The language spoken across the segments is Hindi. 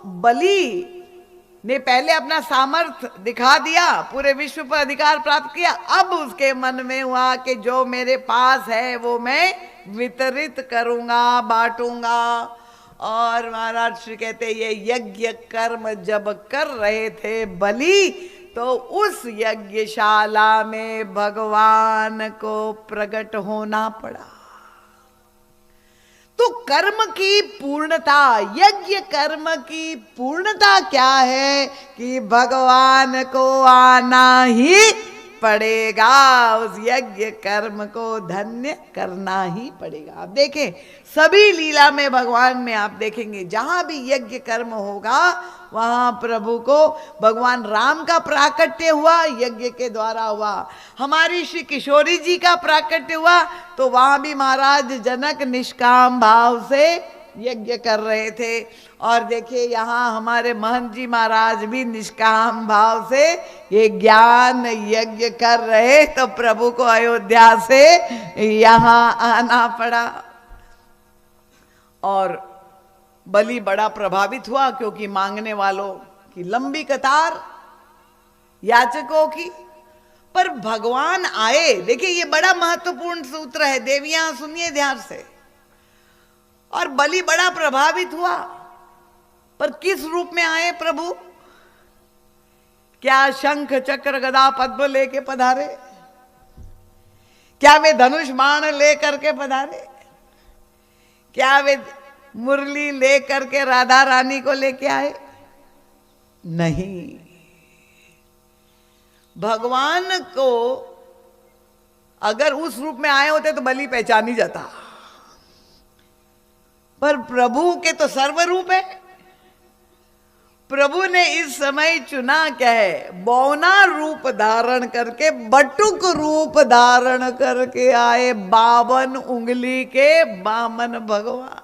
बलि ने पहले अपना सामर्थ्य दिखा दिया, पूरे विश्व पर अधिकार प्राप्त किया। अब उसके मन में हुआ कि जो मेरे पास है वो मैं वितरित करूंगा, बांटूंगा। और महाराज श्री कहते ये यज्ञ कर्म जब कर रहे थे बलि, तो उस यज्ञशाला में भगवान को प्रकट होना पड़ा। तो कर्म की पूर्णता, यज्ञ कर्म की पूर्णता क्या है कि भगवान को आना ही पड़ेगा, उस यज्ञ कर्म को धन्य करना ही पड़ेगा। आप देखें सभी लीला में भगवान में आप देखेंगे जहां भी यज्ञ कर्म होगा वहां प्रभु को, भगवान राम का प्राकट्य हुआ यज्ञ के द्वारा हुआ, हमारी श्री किशोरी जी का प्राकट्य हुआ तो वहां भी महाराज जनक निष्काम भाव से यज्ञ कर रहे थे। और देखिए यहाँ हमारे महंत जी महाराज भी निष्काम भाव से ये ज्ञान यज्ञ कर रहे, तो प्रभु को अयोध्या से यहाँ आना पड़ा। और बलि बड़ा प्रभावित हुआ क्योंकि मांगने वालों की लंबी कतार, याचकों की, पर भगवान आए। देखिए ये बड़ा महत्वपूर्ण सूत्र है, देवियां सुनिए ध्यान से। और बलि बड़ा प्रभावित हुआ, पर किस रूप में आए प्रभु? क्या शंख चक्र गदा पद्म लेके पधारे? क्या वे धनुष बाण लेकर के पधारे? क्या वे मुरली लेकर के राधा रानी को लेके आए? नहीं, भगवान को अगर उस रूप में आए होते तो बलि पहचान ही जाता, पर प्रभु के तो सर्वरूप है। प्रभु ने इस समय चुना क्या है, बौना रूप धारण करके, बटुक रूप धारण करके आए 52 उंगली के बामन भगवान।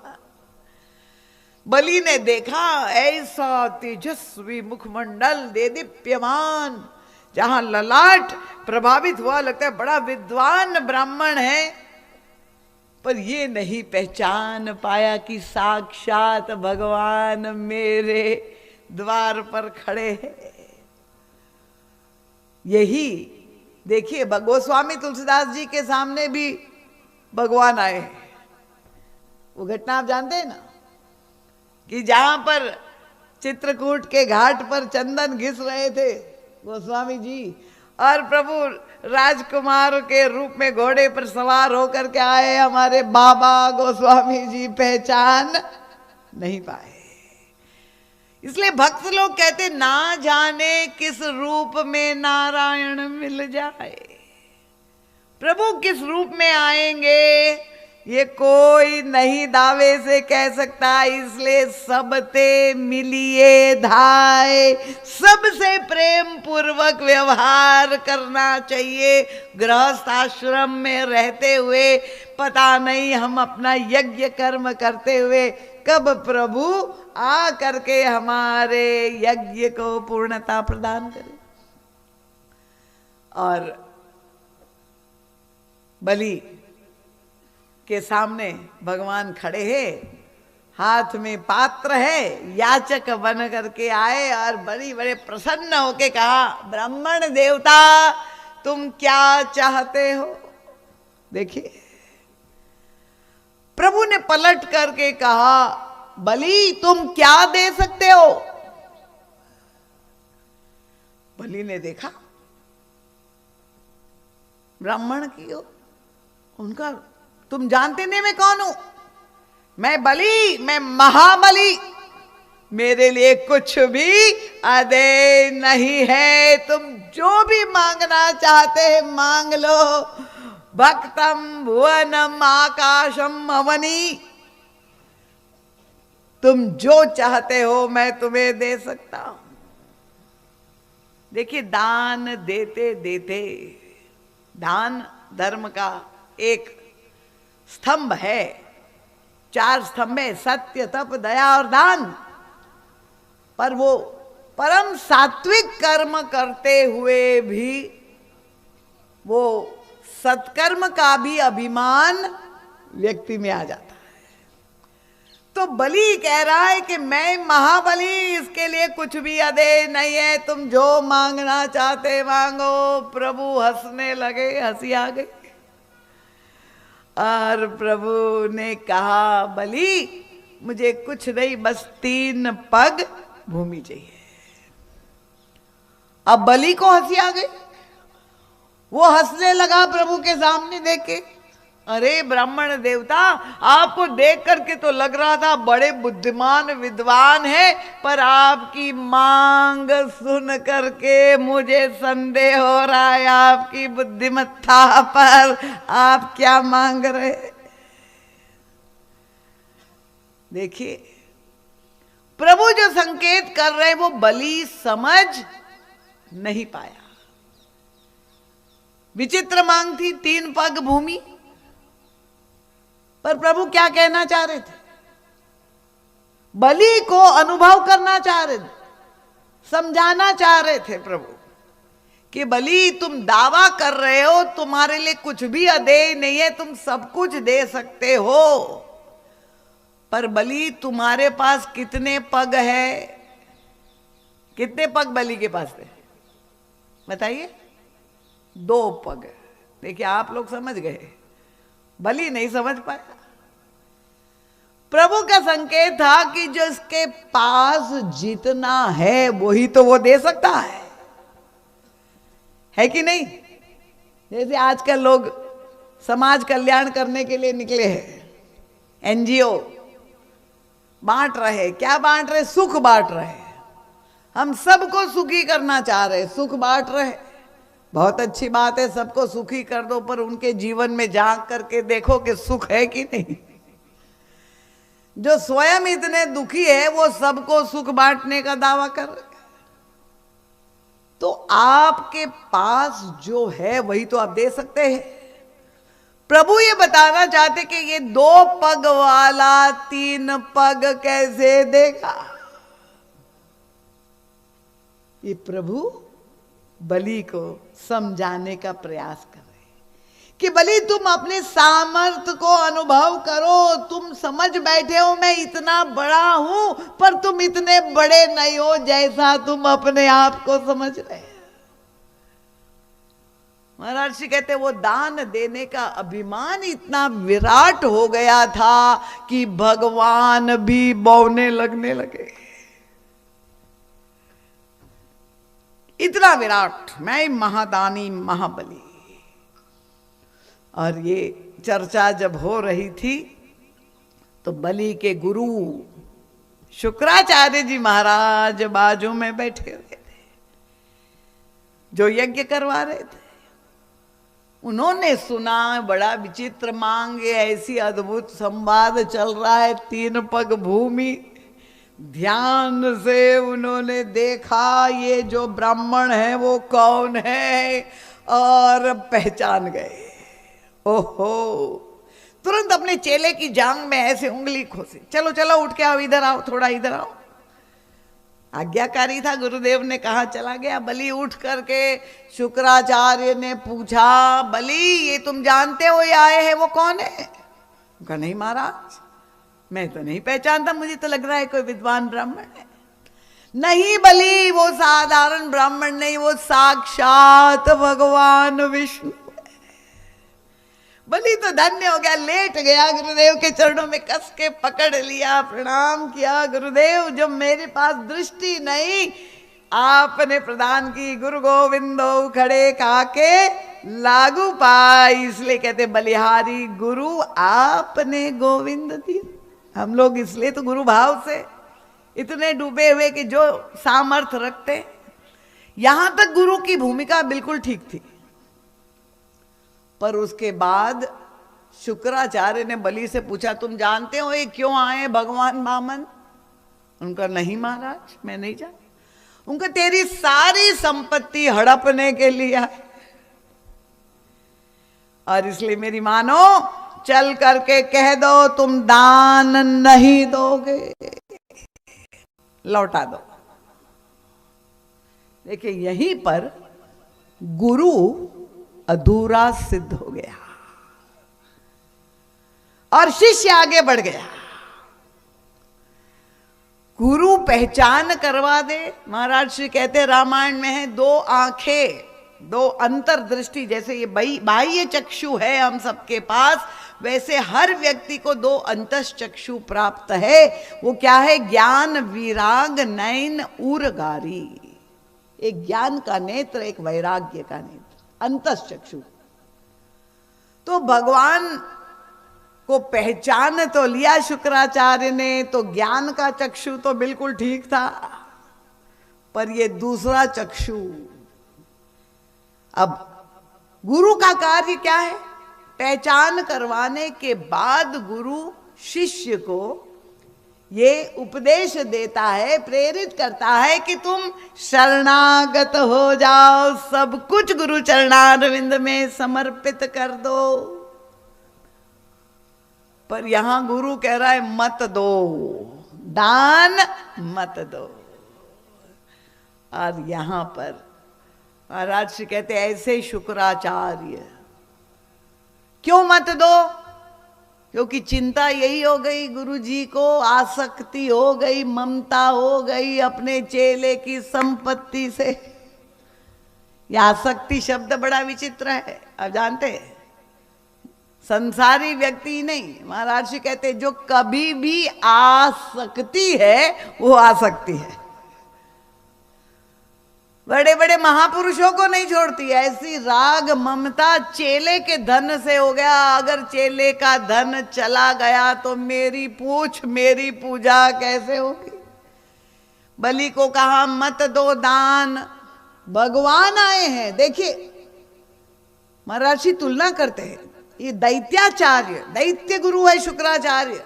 बलि ने देखा ऐसा तेजस्वी मुखमंडल देदीप्यमान, जहां ललाट प्रभावित हुआ, लगता है बड़ा विद्वान ब्राह्मण है, पर ये नहीं पहचान पाया कि साक्षात भगवान मेरे द्वार पर खड़े हैं। यही देखिए गोस्वामी तुलसीदास जी के सामने भी भगवान आए। वो घटना आप जानते हैं ना, कि जहां पर चित्रकूट के घाट पर चंदन घिस रहे थे गोस्वामी जी, और प्रभु राजकुमार के रूप में घोड़े पर सवार होकर के आए, हमारे बाबा गोस्वामी जी पहचान नहीं पाए। इसलिए भक्त लोग कहते ना जाने किस रूप में नारायण मिल जाए, प्रभु किस रूप में आएंगे ये कोई नहीं दावे से कह सकता। इसलिए सबते मिलिए धाय, सबसे प्रेम पूर्वक व्यवहार करना चाहिए। गृहस्थ आश्रम में रहते हुए पता नहीं हम अपना यज्ञ कर्म करते हुए कब प्रभु आ करके हमारे यज्ञ को पूर्णता प्रदान करे। और बलि के सामने भगवान खड़े हैं, हाथ में पात्र है, याचक बन करके आए और बड़ी बड़े प्रसन्न होके कहा, ब्राह्मण देवता तुम क्या चाहते हो? देखिए प्रभु ने पलट करके कहा, बलि तुम क्या दे सकते हो? बलि ने देखा ब्राह्मण की हो, उनका तुम जानते नहीं मैं कौन हूं? मैं बलि, मैं महाबली, मेरे लिए कुछ भी अदे नहीं है। तुम जो भी मांगना चाहते हैं मांग लो। भक्तम भुवनम आकाशम अवनी, तुम जो चाहते हो मैं तुम्हें दे सकता हूं। देखिए दान देते देते, दान धर्म का एक स्तंभ है, 4 स्तंभ है, सत्य तप दया और दान। पर वो परम सात्विक कर्म करते हुए भी वो सत्कर्म का भी अभिमान व्यक्ति में आ जाता है। तो बलि कह रहा है कि मैं महाबली, इसके लिए कुछ भी आदेश नहीं है, तुम जो मांगना चाहते मांगो। प्रभु हंसने लगे, हंसी आ गई और प्रभु ने कहा, बलि मुझे कुछ नहीं, बस 3 पग भूमि चाहिए। अब बलि को हंसी आ गई, वो हंसने लगा प्रभु के सामने देख के। अरे ब्राह्मण देवता, आपको देख करके तो लग रहा था बड़े बुद्धिमान विद्वान है, पर आपकी मांग सुन करके मुझे संदेह हो रहा है आपकी बुद्धिमत्ता पर। आप क्या मांग रहे? देखिए, प्रभु जो संकेत कर रहे हैं वो बलि समझ नहीं पाया। विचित्र मांग थी, 3 पग भूमि, पर प्रभु क्या कहना चाह रहे थे? बलि को अनुभव करना चाह रहे थे, समझाना चाह रहे थे प्रभु कि बलि तुम दावा कर रहे हो तुम्हारे लिए कुछ भी अदेय नहीं है, तुम सब कुछ दे सकते हो, पर बलि तुम्हारे पास कितने पग है? कितने पग बलि के पास थे बताइए? 2 पग। देखिए, आप लोग समझ गए, बलि नहीं समझ पाया। प्रभु का संकेत था कि जो इसके पास जितना है वही तो वो दे सकता है कि नहीं? जैसे आजकल लोग समाज कल्याण करने के लिए निकले हैं, एनजीओ बांट रहे। क्या बांट रहे? सुख बांट रहे। हम सबको सुखी करना चाह रहे, सुख बांट रहे। बहुत अच्छी बात है, सबको सुखी कर दो, पर उनके जीवन में झांक करके देखो कि सुख है कि नहीं। जो स्वयं इतने दुखी है वो सबको सुख बांटने का दावा कर रहे। तो आपके पास जो है वही तो आप दे सकते हैं। प्रभु ये बताना चाहते कि ये 2 पग वाला 3 पग कैसे देगा? ये प्रभु बलि को समझाने का प्रयास कर रहे हैं कि बलि तुम अपने सामर्थ्य को अनुभव करो। तुम समझ बैठे हो मैं इतना बड़ा हूं, पर तुम इतने बड़े नहीं हो जैसा तुम अपने आप को समझ रहे हो। महर्षि कहते वो दान देने का अभिमान इतना विराट हो गया था कि भगवान भी बौने लगने लगे। इतना विराट, मैं महादानी महाबली। और ये चर्चा जब हो रही थी तो बलि के गुरु शुक्राचार्य जी महाराज बाजू में बैठे हुए थे, जो यज्ञ करवा रहे थे। उन्होंने सुना, बड़ा विचित्र मांग, ऐसी अद्भुत संवाद चल रहा है, 3 पग भूमि। ध्यान से उन्होंने देखा ये जो ब्राह्मण है वो कौन है, और पहचान गए। ओहो, तुरंत अपने चेले की जांग में ऐसे उंगली खोसी, चलो चलो उठ के आओ, इधर आओ, थोड़ा इधर आओ। आज्ञाकारी था, गुरुदेव ने कहा चला गया। बलि उठ करके शुक्राचार्य ने पूछा, बलि ये तुम जानते हो ये आए हैं वो कौन है? कहा नहीं महाराज, मैं तो नहीं पहचानता, मुझे तो लग रहा है कोई विद्वान ब्राह्मण है। नहीं बलि, वो साधारण ब्राह्मण नहीं, वो साक्षात भगवान विष्णु। बलि तो धन्य हो गया, लेट गया, गुरुदेव के चरणों में कस के पकड़ लिया, प्रणाम किया। गुरुदेव, जो मेरे पास दृष्टि नहीं आपने प्रदान की, गुरु गोविंदो खड़े काके लागू पाई। इसलिए कहते बलिहारी गुरु आपने गोविंद दिया। हम लोग इसलिए तो गुरु भाव से इतने डूबे हुए कि जो सामर्थ्य रखते। यहां तक गुरु की भूमिका बिल्कुल ठीक थी, पर उसके बाद शुक्राचार्य ने बलि से पूछा, तुम जानते हो ये क्यों आए भगवान वामन? उनका नहीं महाराज, मैं नहीं जानता। उनका तेरी सारी संपत्ति हड़पने के लिए आए, और इसलिए मेरी मानो चल करके कह दो तुम दान नहीं दोगे, लौटा दो। देखिए, यहीं पर गुरु अधूरा सिद्ध हो गया और शिष्य आगे बढ़ गया। गुरु पहचान करवा दे। महाराज श्री कहते रामायण में है दो आंखें, दो अंतर्दृष्टि। जैसे ये बाह्य चक्षु है हम सबके पास, वैसे हर व्यक्ति को दो अंतश्चक्षु प्राप्त है। वो क्या है? ज्ञान विराग नयन उरगारी। एक ज्ञान का नेत्र, एक वैराग्य का नेत्र, अंतश्चक्षु। तो भगवान को पहचान तो लिया शुक्राचार्य ने, तो ज्ञान का चक्षु तो बिल्कुल ठीक था, पर ये दूसरा चक्षु। अब गुरु का कार्य क्या है? पहचान करवाने के बाद गुरु शिष्य को ये उपदेश देता है, प्रेरित करता है कि तुम शरणागत हो जाओ, सब कुछ गुरु चरणारविंद में समर्पित कर दो। पर यहां गुरु कह रहा है मत दो, दान मत दो। और यहां पर महाराज श्री कहते ऐसे शुक्राचार्य क्यों मत दो? क्योंकि चिंता यही हो गई, गुरु जी को आसक्ति हो गई, ममता हो गई अपने चेले की संपत्ति से। यह आसक्ति शब्द बड़ा विचित्र है, आप जानते हैं। संसारी व्यक्ति नहीं, महाराज श्री कहते जो कभी भी आसक्ति है वो आसक्ति है। बड़े बड़े महापुरुषों को नहीं छोड़ती ऐसी राग ममता। चेले के धन से हो गया, अगर चेले का धन चला गया तो मेरी पूछ मेरी पूजा कैसे होगी? बलि को कहा मत दो दान, भगवान आए हैं। देखिए महाराज जी तुलना करते हैं, ये दैत्याचार्य, दैत्य गुरु है शुक्राचार्य,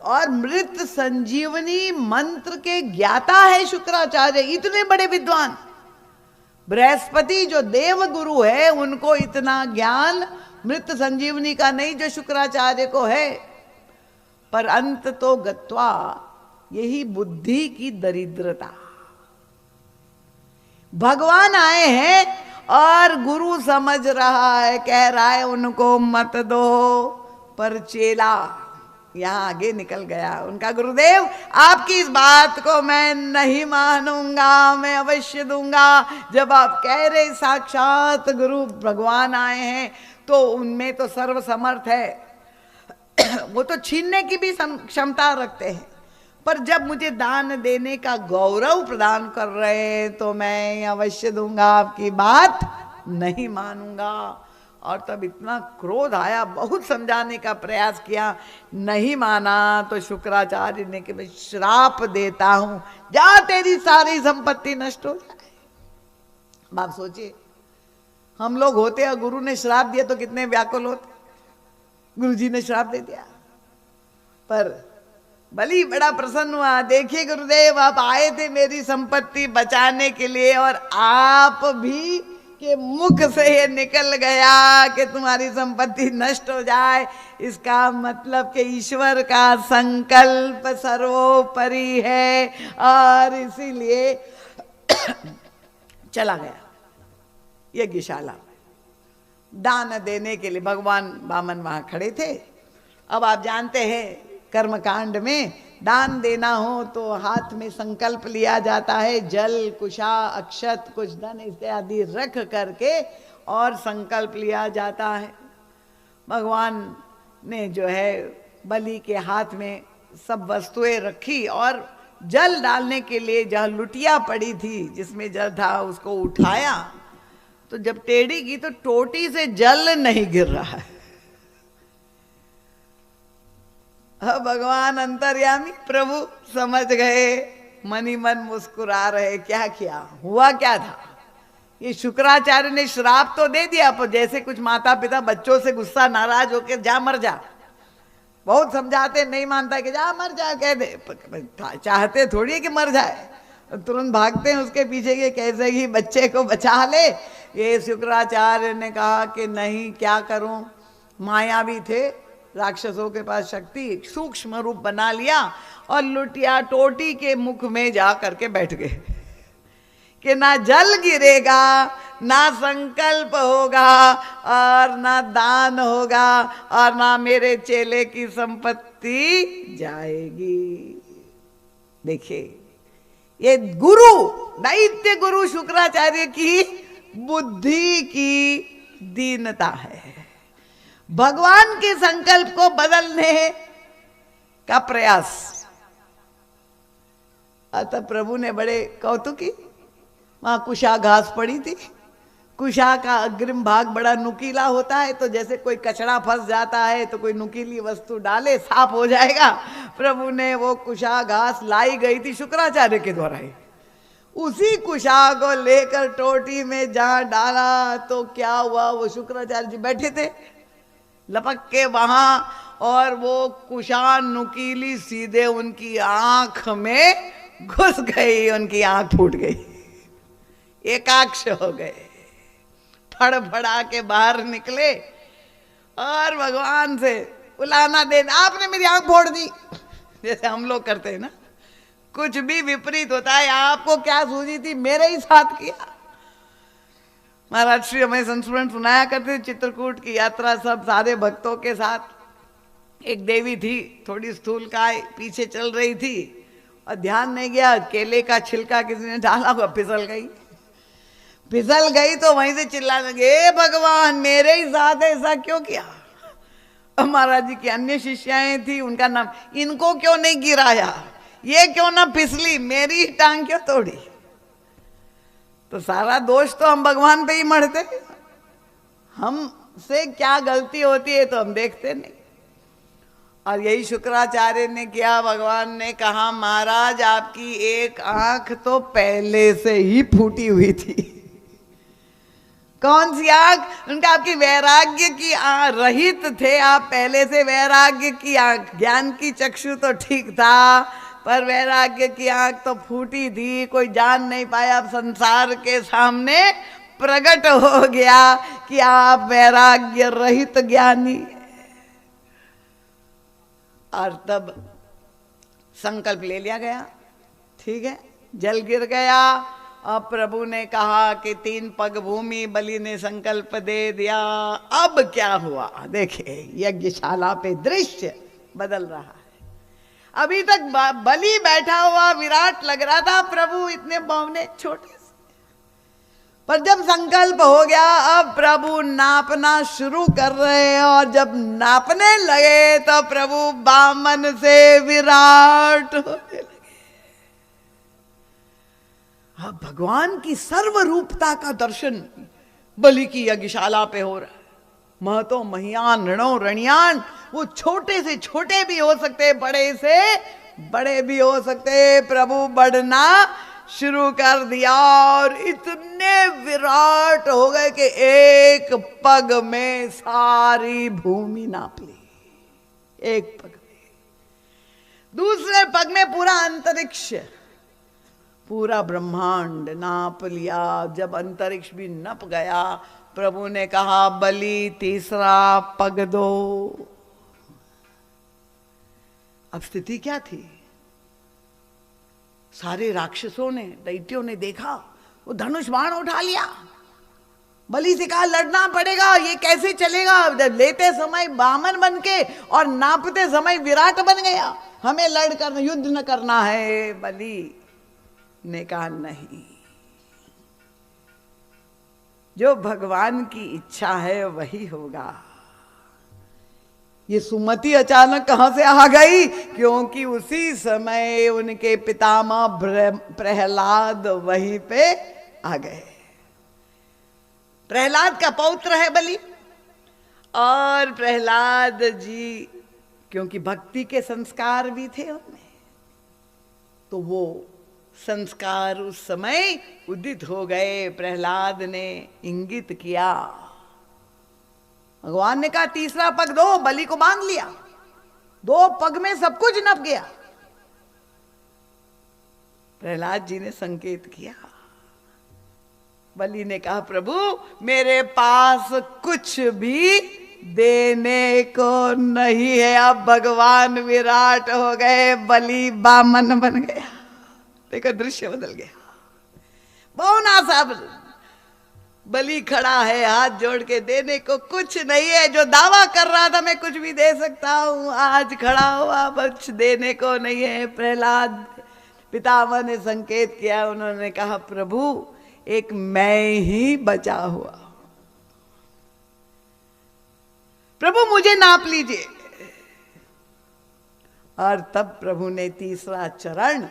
और मृत संजीवनी मंत्र के ज्ञाता है शुक्राचार्य, इतने बड़े विद्वान। बृहस्पति जो देव गुरु है उनको इतना ज्ञान मृत संजीवनी का नहीं जो शुक्राचार्य को है। पर अंत तो गत्वा यही बुद्धि की दरिद्रता। भगवान आए हैं और गुरु समझ रहा है, कह रहा है उनको मत दो, पर चेला यहां आगे निकल गया। उनका गुरुदेव आपकी इस बात को मैं नहीं मानूंगा, मैं अवश्य दूंगा। जब आप कह रहे साक्षात गुरु भगवान आए हैं तो उनमें तो सर्वसमर्थ है, वो तो छीनने की भी क्षमता रखते हैं। पर जब मुझे दान देने का गौरव प्रदान कर रहे हैं तो मैं अवश्य दूंगा, आपकी बात नहीं मानूंगा। और तब इतना क्रोध आया, बहुत समझाने का प्रयास किया, नहीं माना। तो शुक्राचार्य ने कि मैं श्राप देता हूं, जा तेरी सारी संपत्ति नष्ट हो जाए। आप सोचिए हम लोग होते और गुरु ने श्राप दिया तो कितने व्याकुल होते। गुरु जी ने श्राप दे दिया, पर बलि बड़ा प्रसन्न हुआ। देखिए गुरुदेव आप आए थे मेरी संपत्ति बचाने के लिए, और आप भी के मुख से ये निकल गया कि तुम्हारी संपत्ति नष्ट हो जाए। इसका मतलब कि ईश्वर का संकल्प सर्वोपरि है, और इसीलिए चला गया यज्ञशाला दान देने के लिए। भगवान वामन वहां खड़े थे। अब आप जानते हैं कर्मकांड में दान देना हो तो हाथ में संकल्प लिया जाता है, जल कुशा अक्षत कुछ धन इत्यादि रख करके और संकल्प लिया जाता है। भगवान ने जो है बलि के हाथ में सब वस्तुएं रखी और जल डालने के लिए जहाँ लुटिया पड़ी थी जिसमें जल था उसको उठाया, तो जब टेढ़ी की तो टोटी से जल नहीं गिर रहा है। भगवान अंतर्यामी प्रभु समझ गए, मनी मन मुस्कुरा रहे। क्या किया, हुआ क्या था? ये शुक्राचार्य ने श्राप तो दे दिया, पर जैसे कुछ माता पिता बच्चों से गुस्सा नाराज होकर जा मर जा, बहुत समझाते नहीं मानता कि जा मर जा, कह दे, चाहते थोड़ी है कि मर जाए, तुरंत भागते हैं उसके पीछे के कैसे ही बच्चे को बचा ले। ये शुक्राचार्य ने कहा कि नहीं, क्या करूं, मायावी थे, राक्षसों के पास शक्ति, सूक्ष्म रूप बना लिया और लुटिया टोटी के मुख में जा करके बैठ गए कि ना जल गिरेगा, ना संकल्प होगा, और ना दान होगा, और ना मेरे चेले की संपत्ति जाएगी। देखिए, ये गुरु, दैत्य गुरु शुक्राचार्य की बुद्धि की दीनता है, भगवान के संकल्प को बदलने का प्रयास। अतः प्रभु ने बड़े कौतुक की, वहां कुशा घास पड़ी थी, कुशा का अग्रिम भाग बड़ा नुकीला होता है, तो जैसे कोई कचड़ा फंस जाता है तो कोई नुकीली वस्तु डाले साफ हो जाएगा। प्रभु ने वो कुशा घास लाई गई थी शुक्राचार्य के द्वारा ही, उसी कुशा को लेकर टोटी में जहां डाला तो क्या हुआ, वो शुक्राचार्य जी बैठे थे लपक के वहां, और वो कुशा नुकीली सीधे उनकी आंख में घुस गई, उनकी आंख फूट गई, एकाक्ष हो गए, फड़फड़ा के बाहर निकले और भगवान से उलाना दे, आपने मेरी आंख फोड़ दी, जैसे हम लोग करते हैं ना, कुछ भी विपरीत होता है, आपको क्या सूझी थी, मेरे ही साथ किया। महाराज श्री हमें संस्मरण सुनाया करते, चित्रकूट की यात्रा सब सारे भक्तों के साथ। एक देवी थी, थोड़ी स्थूलकाय, पीछे चल रही थी और ध्यान नहीं गया, केले का छिलका किसी ने डाला हुआ, फिसल गई तो वहीं से चिल्लाने लगे, भगवान मेरे ही साथ ऐसा क्यों किया। महाराज जी की अन्य शिष्याएं थी, उनका नाम, इनको क्यों नहीं गिराया, ये क्यों ना फिसली, मेरी टांग क्यों तोड़ी। तो सारा दोष तो हम भगवान पे ही मढ़ते, हमसे क्या गलती होती है तो हम देखते नहीं। और यही शुक्राचार्य ने किया, भगवान ने कहा महाराज आपकी एक आंख तो पहले से ही फूटी हुई थी। कौन सी आंख? उनका आपकी वैराग्य की रहित थे आप पहले से, वैराग्य की आंख, ज्ञान की चक्षु तो ठीक था पर वैराग्य की आंख तो फूटी थी, कोई जान नहीं पाया। अब संसार के सामने प्रकट हो गया कि आप वैराग्य रहित ज्ञानी। और तब संकल्प ले लिया गया, ठीक है, जल गिर गया। अब प्रभु ने कहा कि 3 पग भूमि, बलि ने संकल्प दे दिया। अब क्या हुआ देखिए, यज्ञशाला पे दृश्य बदल रहा है। अभी तक बलि बैठा हुआ विराट लग रहा था, प्रभु इतने बावने छोटे से, पर जब संकल्प हो गया अब प्रभु नापना शुरू कर रहे हैं, और जब नापने लगे तो प्रभु बामन से विराट होने लगे। अब भगवान की सर्वरूपता का दर्शन बलि की यज्ञशाला पे हो रहा है। महतो महियान रणो रणियान, वो छोटे से छोटे भी हो सकते, बड़े से बड़े भी हो सकते। प्रभु बढ़ना शुरू कर दिया और इतने विराट हो गए कि एक पग में सारी भूमि नाप ली, एक पग में। दूसरे पग में पूरा अंतरिक्ष, पूरा ब्रह्मांड नाप लिया। जब अंतरिक्ष भी नप गया, प्रभु ने कहा बलि तीसरा पग दो। अब स्थिति क्या थी? सारे राक्षसों ने, दैत्यों ने देखा, वो धनुष बाण उठा लिया, बलि से कहा लड़ना पड़ेगा, ये कैसे चलेगा। लेते समय बामन बन के और नापते समय विराट बन गया, हमें लड़कर युद्ध न करना है। बलि ने कहा नहीं, जो भगवान की इच्छा है वही होगा। ये सुमति अचानक कहां से आ गई? क्योंकि उसी समय उनके पितामह प्रहलाद वहीं पे आ गए। प्रहलाद का पौत्र है बलि, और प्रहलाद जी क्योंकि भक्ति के संस्कार भी थे उनमें, तो वो संस्कार उस समय उदित हो गए। प्रहलाद ने इंगित किया, भगवान ने कहा तीसरा पग दो, बलि को बांध लिया। 2 पग में सब कुछ नप गया। प्रहलाद जी ने संकेत किया, बलि ने कहा प्रभु मेरे पास कुछ भी देने को नहीं है। अब भगवान विराट हो गए, बलि बामन बन गया। देखो दृश्य बदल गया। बहुना साहब बलि खड़ा है, हाथ जोड़ के, देने को कुछ नहीं है। जो दावा कर रहा था मैं कुछ भी दे सकता हूं, आज खड़ा हुआ, कुछ देने को नहीं है। प्रहलाद पितामह ने संकेत किया, उन्होंने कहा प्रभु एक मैं ही बचा हुआ, प्रभु मुझे नाप लीजिए। और तब प्रभु ने तीसरा चरण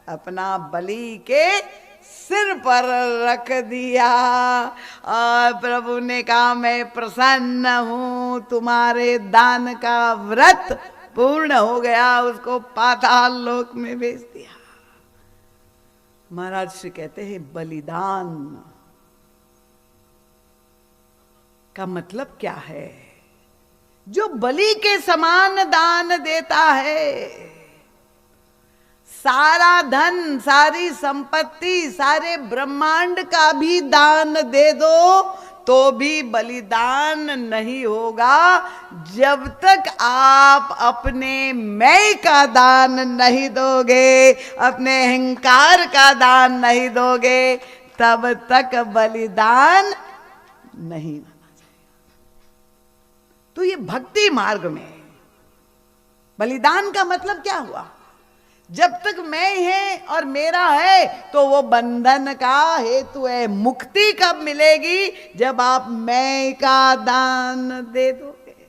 अपना बलि के सिर पर रख दिया और प्रभु ने कहा मैं प्रसन्न हूं, तुम्हारे दान का व्रत पूर्ण हो गया। उसको पाताल लोक में भेज दिया। महाराज श्री कहते हैं बलिदान का मतलब क्या है? जो बलि के समान दान देता है, सारा धन, सारी संपत्ति, सारे ब्रह्मांड का भी दान दे दो तो भी बलिदान नहीं होगा जब तक आप अपने मैं का दान नहीं दोगे, अपने अहंकार का दान नहीं दोगे, तब तक बलिदान नहीं होना चाहिए। तो ये भक्ति मार्ग में बलिदान का मतलब क्या हुआ? जब तक मैं है और मेरा है तो वो बंधन का हेतु है। मुक्ति कब मिलेगी? जब आप मैं का दान दे दो।